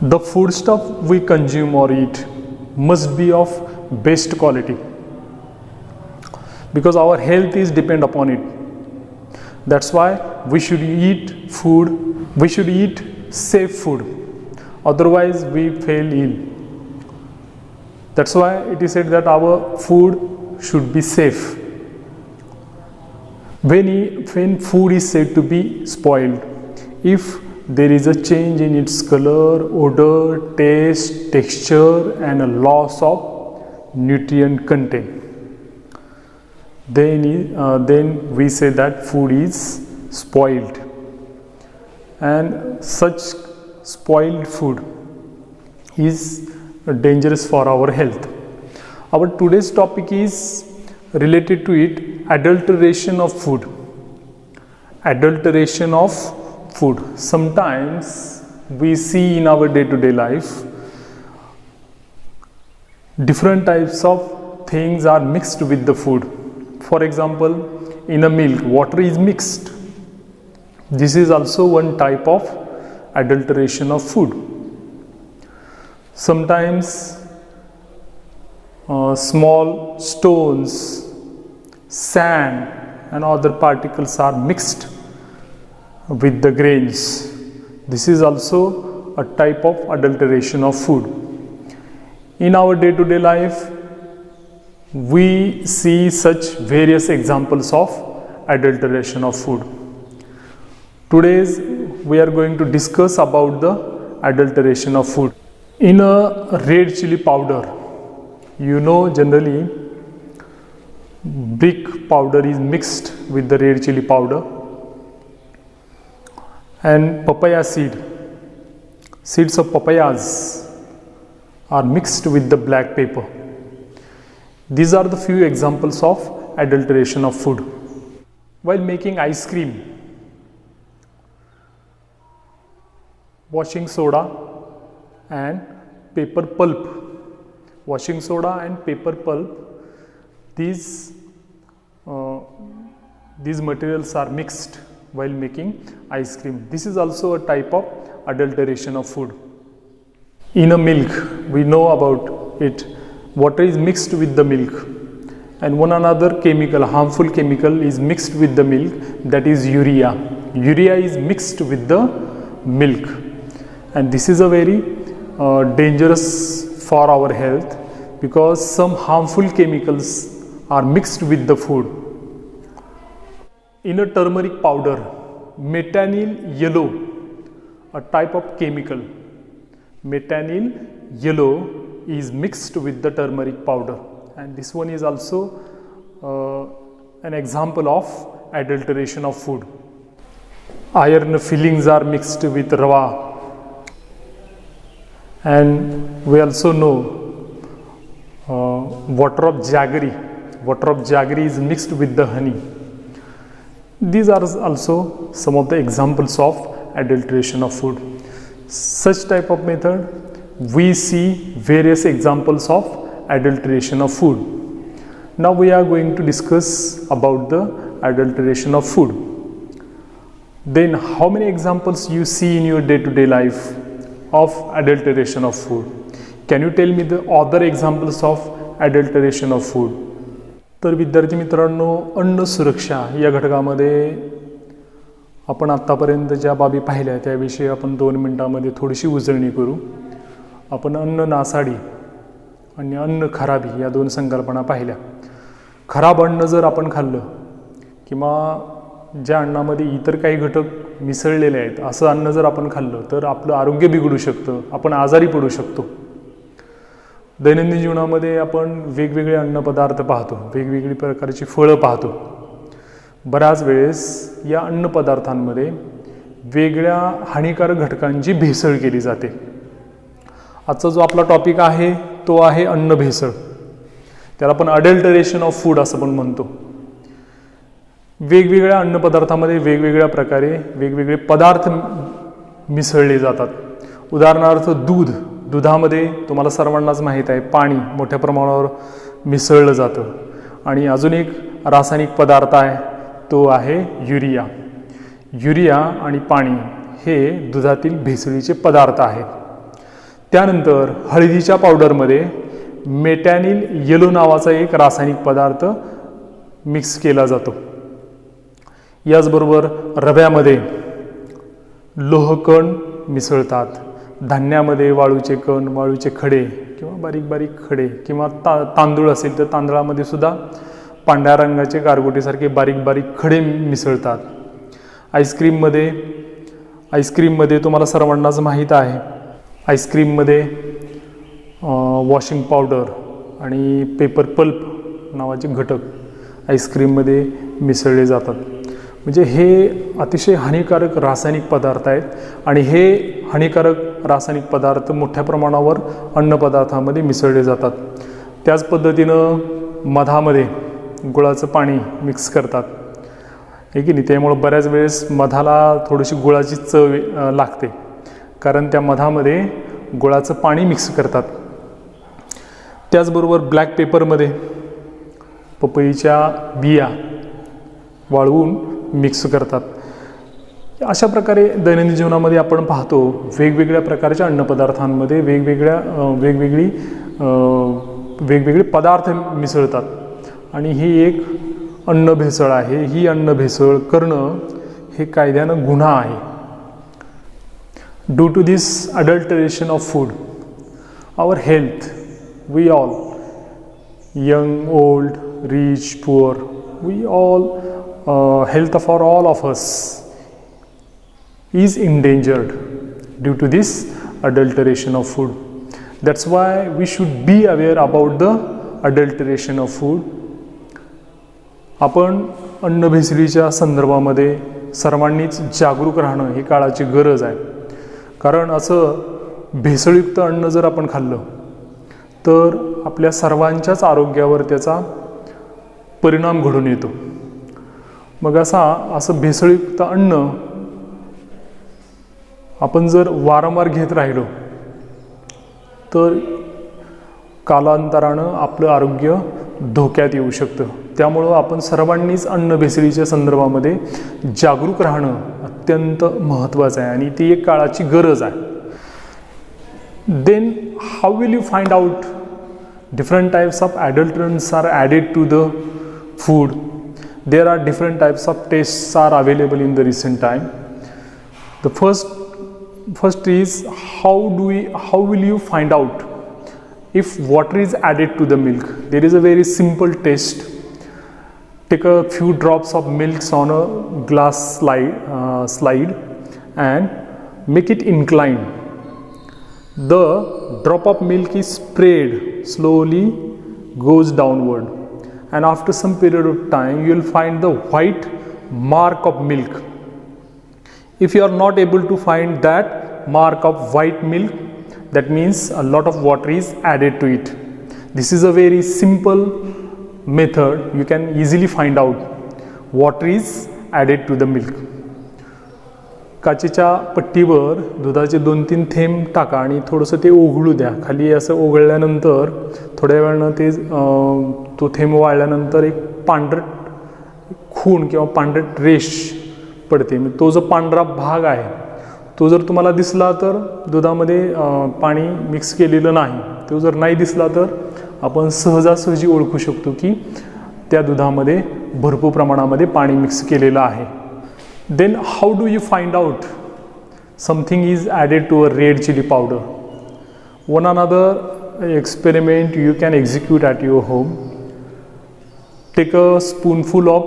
The foodstuff we consume or eat must be of best quality because our health is depend upon it. That's why we should eat safe food, otherwise we fail ill. That's why it is said that our food should be safe. When food is said to be spoiled, if there is a change in its color, odor, taste, texture and a loss of nutrient content, then we say that food is spoiled, and such spoiled food is dangerous for our health. Our today's topic is related to it, adulteration of food. Adulteration of food. Sometimes we see in our day-to-day life different types of things are mixed with the food. For example, in a milk, water is mixed. This is also one type of adulteration of food. Sometimes small stones, sand and other particles are mixed with the grains. This is also a type of adulteration of food. In our day-to-day life, we see such various examples of adulteration of food. Today we are going to discuss about the adulteration of food. In a red chili powder, generally brick powder is mixed with the red chili powder, and papaya seeds of papayas are mixed with the black pepper. These are the few examples of adulteration of food. While making ice cream, washing soda and paper pulp, these materials are mixed while making ice cream. This is also a type of adulteration of food. In a milk, we know about it, water is mixed with the milk, and one another chemical, harmful chemical is mixed with the milk, that is urea. Urea is mixed with the milk, and this is a very dangerous for our health because some harmful chemicals are mixed with the food. In a turmeric powder, metanyl yellow, a type of chemical, metanyl yellow is mixed with the turmeric powder, and this one is also an example of adulteration of food. Iron fillings are mixed with rava, and we also know water of jaggery is mixed with the honey. These are also some of the examples of adulteration of food. Such type of method, we see various examples of adulteration of food. Now we are going to discuss about the adulteration of food. Then how many examples you see in your day-to-day life of adulteration of food? Can you tell me the other examples of adulteration of food? तर विद्यार्थी मित्रांनो, अन्न सुरक्षा या घटकामध्ये आपण आतापर्यंत ज्या बाबी पाहिल्या त्याविषयी आपण 2 मिनिटांमध्ये थोडीशी उजळणी करू. आपण अन्न नासाडी आणि अन्न खराबी या 2 संकल्पना पाहिल्या. खराब अन्न जर आपण खाल्लं किंवा ज्या अन्नामध्ये इतर काही घटक मिसळलेले आहेत असं अन्न जर आपण खाल्लं तर आपलं आरोग्य बिघडू शकतं, आपण आजारी पडू शकतो. दैनंदिन जीवनामध्ये आपण वेगवेगळे अन्नपदार्थ पाहतो, वेगवेगळी प्रकारची फळं पाहतो. बऱ्याच वेळेस या अन्नपदार्थांमध्ये वेगळ्या हानिकारक घटकांची भेसळ केली जाते. आजचा जो आपला टॉपिक आहे तो आहे अन्न भेसळ. त्याला आपण अडल्टरेशन ऑफ फूड असं पण म्हणतो. वेगवेगळ्या अन्नपदार्थामध्ये वेगवेगळ्या प्रकारे वेगवेगळे पदार्थ मिसळले जातात. उदाहरणार्थ दुधामध्ये तुम्हाला सर्वांनाच माहीत आहे पाणी मोठ्या प्रमाणावर मिसळलं जातं. आणि अजून एक रासायनिक पदार्थ आहे तो आहे युरिया. युरिया आणि पाणी हे दुधातील भेसळीचे पदार्थ आहेत. त्यानंतर हळदीच्या पावडरमध्ये मेटॅनिल येलो नावाचा एक रासायनिक पदार्थ मिक्स केला जातो. याचबरोबर रव्यामध्ये लोहकण मिसळतात. धान्यामध्ये वाळूचे कण, वाळूचे खडे किंवा बारीक बारीक खडे किंवा तांदूळ असेल तर तांदळामध्ये सुद्धा पांढऱ्या रंगाचे गारगोटीसारखे बारीक बारीक खडे मिसळतात. आईस्क्रीममध्ये तुम्हाला सर्वांनाच माहीत आहे, आईस्क्रीममध्ये वॉशिंग पावडर आणि पेपर पल्प नावाचे घटक आईस्क्रीममध्ये मिसळले जातात. म्हणजे हे अतिशय हानिकारक रासायनिक पदार्थ आहेत आणि हे हानिकारक रासायनिक पदार्थ मोठ्या प्रमाणावर अन्नपदार्थामध्ये मिसळले जातात. त्याच पद्धतीनं मधामध्ये गुळाचं पाणी मिक्स करतात, आहे की नाही. त्यामुळं बऱ्याच वेळेस मधाला थोडीशी गुळाची चव लागते, कारण त्या मधामध्ये गुळाचं पाणी मिक्स करतात. त्याचबरोबर ब्लॅक पेपरमध्ये पपईच्या बिया वाळवून मिक्स करतात. अशा प्रकारे दैनंदिन जीवनामध्ये आपण पाहतो वेगवेगळ्या प्रकारच्या अन्नपदार्थांमध्ये वेगवेगळे पदार्थ मिसळतात आणि ही एक अन्न भेसळ आहे. ही अन्न भेसळ करणं हे कायद्यानं गुन्हा आहे. Due to this adulteration of food, our health, we all, young, old, rich, poor, we all, health of all of us is endangered due to this adulteration of food. That's why we should be aware about the adulteration of food. आपण अन्न भेसळीच्या संदर्भामध्ये सर्वांनीच जागरूक राहणं ही काळाची गरज आहे. कारण असं भेसळयुक्त अन्न जर आपण खाल्लं तर आपल्या सर्वांच्याच आरोग्यावर त्याचा परिणाम घडून येतो. मग असं भेसळयुक्त अन्न आपण जर वारंवार घेत राहिलो तर कालांतरानं आपलं आरोग्य धोक्यात येऊ शकतं. त्यामुळं आपण सर्वांनीच अन्न भेसळीच्या संदर्भामध्ये जागरूक राहणं अत्यंत महत्त्वाचं आहे आणि ती एक काळाची गरज आहे. Then how will you find out different types of adulterants are added to the food? There are different types of tests are available in the recent time. The first is how will you find out if water is added to the milk? There is a very simple test. Take a few drops of milk on a glass slide and make it inclined. The drop of milk is sprayed slowly, goes downward, and after some period of time you will find the white mark of milk. If you are not able to find that mark of white milk, that means a lot of water is added to it. This is a very simple method. You can easily find out water is added to the milk. काचेच्या पट्टीवर दुधाचे 2-3 थेंब टाका आणि थोडंसं ते ओघळू द्या. खाली असं ओघळल्यानंतर थोड्या वेळानं तो थेंब वाळल्यानंतर एक पांढरट खूण किंवा पांढरट रेष पडते. मग तो जो पांढरा भाग आहे तो जर तुम्हाला दिसला तर दुधामध्ये पाणी मिक्स केलेलं नाही. तो जर नाही दिसला तर आपण सहजासहजी ओळखू शकतो की त्या दुधामध्ये भरपूर प्रमाणामध्ये पाणी मिक्स केलेलं आहे. Then how do you find out something is added to a red chili powder? One another experiment you can execute at your home. Take a spoonful of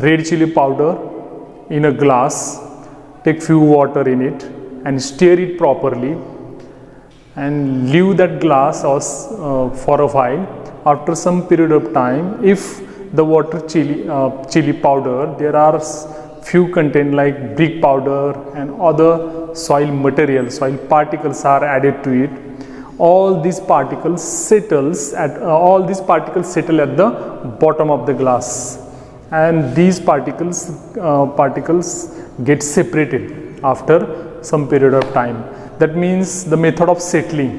red chili powder in a glass, take few water in it and stir it properly and leave that glass for a while. After some period of time, if the water chili powder, there are few content like brick powder and other soil particles are added to it. All these particles settle at the bottom of the glass, and these particles get separated after some period of time. That means the method of settling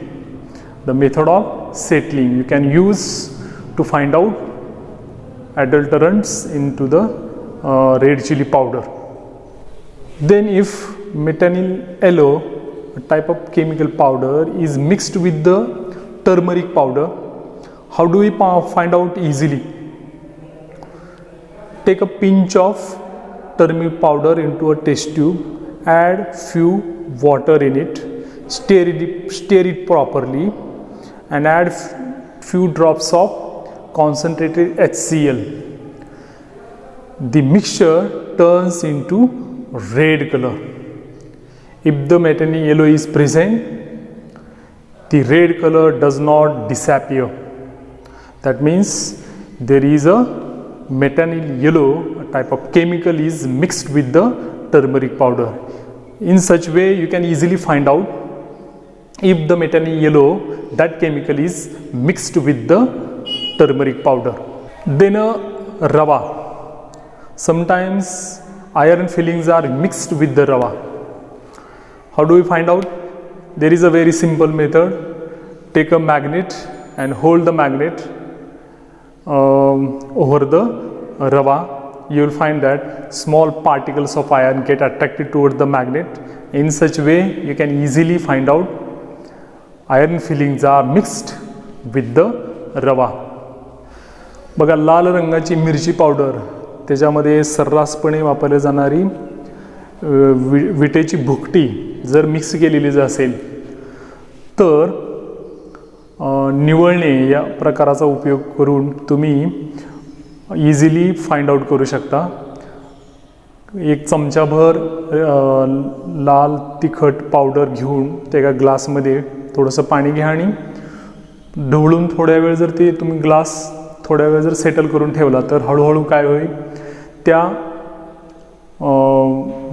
you can use to find out adulterants into the red chili powder. Then if methanol yellow a type of chemical powder, is mixed with the turmeric powder. How do we find out easily? Take a pinch of turmeric powder into a test tube, add few water in it, stir it properly, and add few drops of concentrated HCl. The mixture turns into red color. If the methanol yellow is present, the red color does not disappear. That means there is a methanol yellow, a type of chemical, is mixed with the turmeric powder. In such way you can easily find out if the methanol yellow, that chemical, is mixed with the turmeric powder. Then rava. Sometimes iron fillings are mixed with the rava. How do we find out? There is a very simple method. Take a magnet and hold the magnet over the rava. You will find that small particles of iron get attracted towards the magnet. In such way you can easily find out iron fillings are mixed with the rava. बघा, लाल रंगाची मिरची powder, त्याच्यामध्ये सर्रासपणे वापरली जाणारी विटेची भुकटी जर मिक्स केलेली असेल तर निवळणे या प्रकाराचा उपयोग करून तुम्ही इझिली फाइंड आउट करू शकता. एक चमचाभर लाल तिखट पावडर घेऊन ते एका ग्लासमध्ये थोडंसं पाणी घ्या आणि ढवळून थोड्या वेळ जर ते तुम्ही ग्लास थोड्या वेळ जर सेटल करून ठेवला तर हळूहळू काय होईल, त्या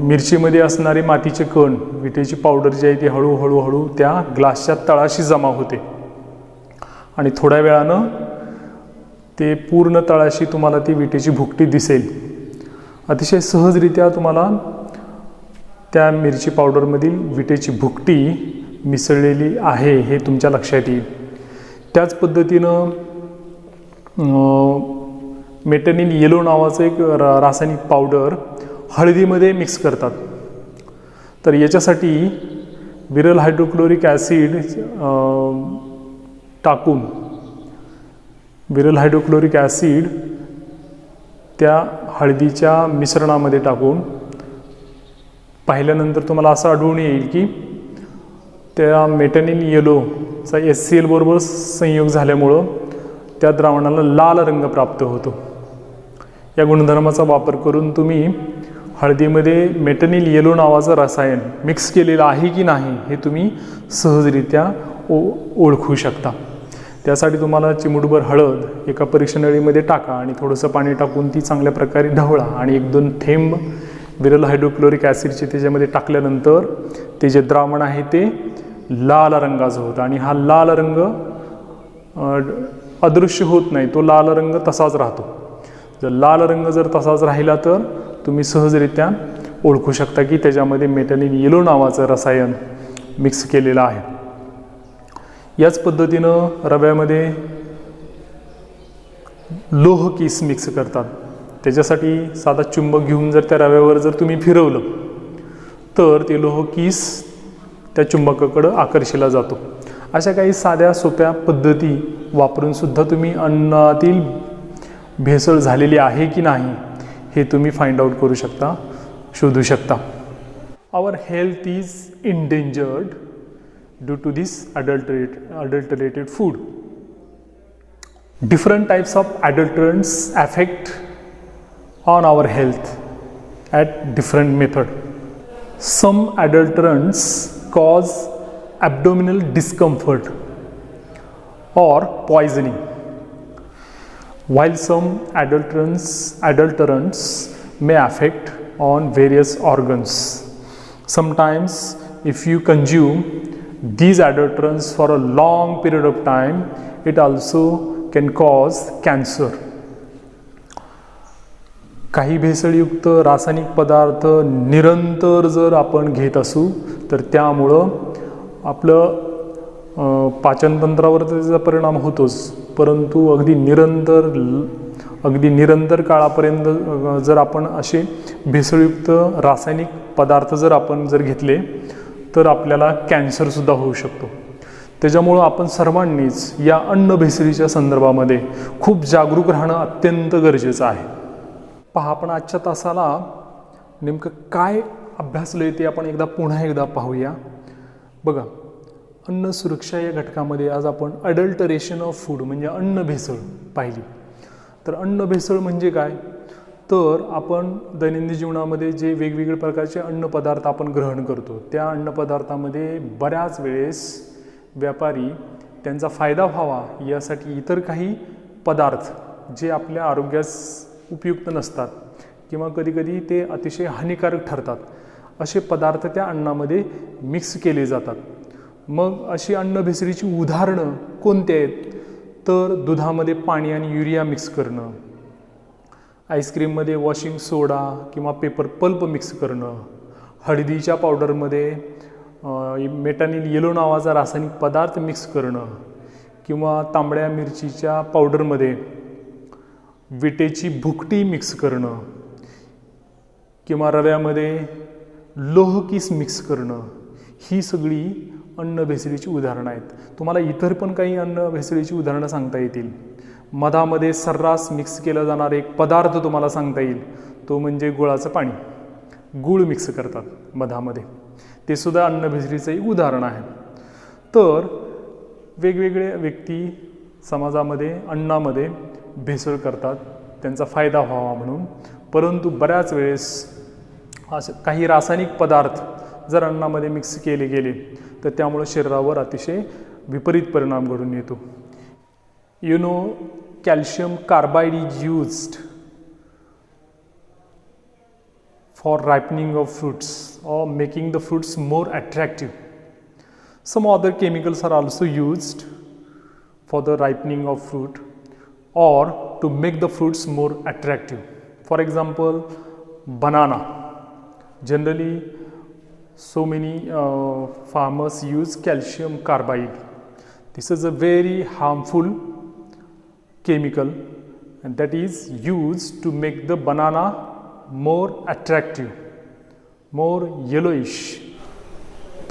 मिरचीमध्ये असणारे मातीचे कण, विटेची पावडर जी आहे ती हळूहळू त्या ग्लासच्या तळाशी जमा होते आणि थोड्या वेळानं ते पूर्ण तळाशी तुम्हाला ती विटेची भुकटी दिसेल. अतिशय सहजरित्या तुम्हाला त्या मिरची पावडरमधील विटेची भुकटी मिसळलेली आहे हे तुमच्या लक्षात येईल. त्याच पद्धतीनं मेटॅनिल येलो नावाचं एक रासायनिक पावडर हळदीमध्ये मिक्स करतात. तर याच्यासाठी विरल हायड्रोक्लोरिक ॲसिड टाकून, विरल हायड्रोक्लोरिक ॲसिड त्या हळदीच्या मिश्रणामध्ये टाकून पाहिल्यानंतर तुम्हाला असं आढळून येईल की त्या मेटॅनिल येलोचा HCl बरोबर संयोग झाल्यामुळं त्या द्रावणाला लाल रंग प्राप्त होतो. या गुणधर्माचा वापर करून तुम्ही हळदीमध्ये मेटॅनिल येलो नावाचं रसायन मिक्स केलेलं आहे की नाही हे तुम्ही सहजरित्या ओळखू शकता. त्यासाठी तुम्हाला चिमूटभर हळद एका परीक्षणनळीमध्ये टाका आणि थोडंसं पाणी टाकून ती चांगल्या प्रकारे ढवळा आणि 1-2 थेंब विरल हायड्रोक्लोरिक ॲसिडचे त्याच्यामध्ये टाकल्यानंतर ते जे द्रावण आहे ते लाल रंगाचं होतं आणि हा लाल रंग अदृश्य होत नाही, तो लाल रंग तसाच राहतो. जर लाल रंग जर तसाच राहिला तर तुम्ही सहजरित्या ओळखू शकता की त्याच्यामध्ये मेटॅनिल येलो नावाचं रसायन मिक्स केलेलं आहे. याच पद्धतीनं रव्यामध्ये लोह किस मिक्स करतात. त्याच्यासाठी साधा चुंबक घेऊन जर त्या रव्यावर जर तुम्ही फिरवलं तर ते लोह किस त्या चुंबकाकडं आकर्षिला जातो. अशा काही साध्या सोप्या पद्धती वापरून सुद्धा तुम्ही अन्नातील भेसळ झालेली आहे की नाही हे तुम्ही फाइंड आउट करू शकता, शोधू शकता. Our health is endangered due to this adulterated food. Different types of adulterants affect on our health at different method. Some adulterants cause abdominal discomfort or poisoning, while some adulterants may affect on various organs. Sometimes if you consume these adulterants for a long period of time, it also can cause cancer. काही भेसळयुक्त रासायनिक पदार्थ निरंतर जर आपण घेत असू तर त्यामुळं आपलं पाचनतंत्रावर त्याचा परिणाम होतोच, परंतु अगदी निरंतर काळापर्यंत जर आपण असे भेसळयुक्त रासायनिक पदार्थ जर आपण घेतले तर आपल्याला कॅन्सरसुद्धा होऊ शकतो. त्याच्यामुळं आपण सर्वांनीच या अन्न भेसळीच्या संदर्भामध्ये खूप जागरूक राहणं अत्यंत गरजेचं आहे. पहा, आपण आजच्या तासाला नेमकं काय अभ्यासलं आहे ते आपण पुन्हा एकदा पाहूया. बघा, अन्न सुरक्षा या घटकामध्ये आज आपण अडल्टरेशन ऑफ फूड म्हणजे अन्न भेसळ पाहिली. तर अन्न भेसळ म्हणजे काय, तर आपण दैनंदिन जीवनामध्ये जे वेगवेगळे प्रकारचे अन्नपदार्थ आपण ग्रहण करतो, त्या अन्नपदार्थामध्ये बऱ्याच वेळेस व्यापारी त्यांचा फायदा व्हावा यासाठी इतर काही पदार्थ जे आपल्या आरोग्यास उपयुक्त नसतात किंवा कधीकधी ते अतिशय हानिकारक ठरतात, असे पदार्थ त्या अन्नामध्ये मिक्स केले जातात. मग अशी अन्न भेसळीची उदाहरणं कोणती आहेत, तर दुधामध्ये पाणी आणि युरिया मिक्स करणं, आईस्क्रीममध्ये वॉशिंग सोडा किंवा पेपर पल्प मिक्स करणं, हळदीच्या पावडरमध्ये मेटानिल येलो नावाचा रासायनिक पदार्थ मिक्स करणं, किंवा तांबड्या मिरचीच्या पावडरमध्ये विटेची भुकटी मिक्स करणं, किंवा रव्यामध्ये लोहकीस मिक्स करणं, ही सगळी अन्न भेसळीची उदाहरणं आहेत. तुम्हाला इतर पण काही अन्न भेसळीची उदाहरणं सांगता येतील. मधामध्ये सर्रास मिक्स केला जाणारा एक पदार्थ तुम्हाला सांगता येईल, तो म्हणजे गुळाचं पाणी. गूळ मिक्स करतात मधामध्ये, ते सुद्धा अन्न भेसळीचं एक उदाहरण आहे. तर वेगवेगळे व्यक्ती समाजामध्ये अन्नामध्ये भेसळ करतात त्यांचा फायदा व्हावा म्हणून, परंतु बऱ्याच वेळेस असे काही रासायनिक पदार्थ जर अन्नामध्ये मिक्स केले गेले तर त्यामुळे शरीरावर अतिशय विपरीत परिणाम घडून येतो. Calcium carbide is used for ripening of fruits or making the fruits more attractive. Some other chemicals are also used for the ripening of fruit or to make the fruits more attractive. For example, banana. Generally, so many farmers use calcium carbide. This is a very harmful chemical and that is used to make the banana more attractive, more yellowish.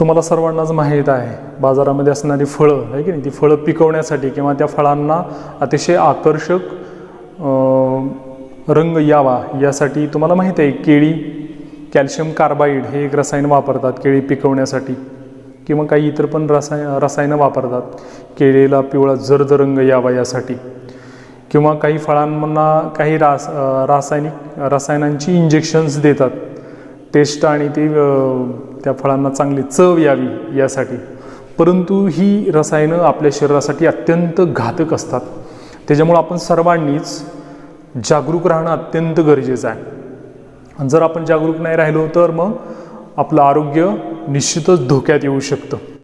तुम्हाला सर्वांनाच माहीत आहे, बाजारामध्ये असणारी फळं आहे की नाही, ती फळं पिकवण्यासाठी किंवा त्या फळांना अतिशय आकर्षक रंग यावा यासाठी तुम्हाला माहीत आहे केळी कॅल्शियम कार्बाइड हे एक रसायन वापरतात केळी पिकवण्यासाठी, किंवा काही इतर पण रसायनं वापरतात केळीला पिवळा जर्द रंग यावा यासाठी, किंवा काही फळांना काही रसायनांची इंजेक्शन्स देतात टेस्ट आणि ते त्या फळांना चांगली चव यावी यासाठी. परंतु ही रसायनं आपल्या शरीरासाठी अत्यंत घातक असतात. त्याच्यामुळे आपण सर्वांनीच जागरूक राहणं अत्यंत गरजेचं आहे. आणि जर आपण जागरूक नाही राहिलो तर मग आपलं आरोग्य निश्चितच धोक्यात येऊ शकतं.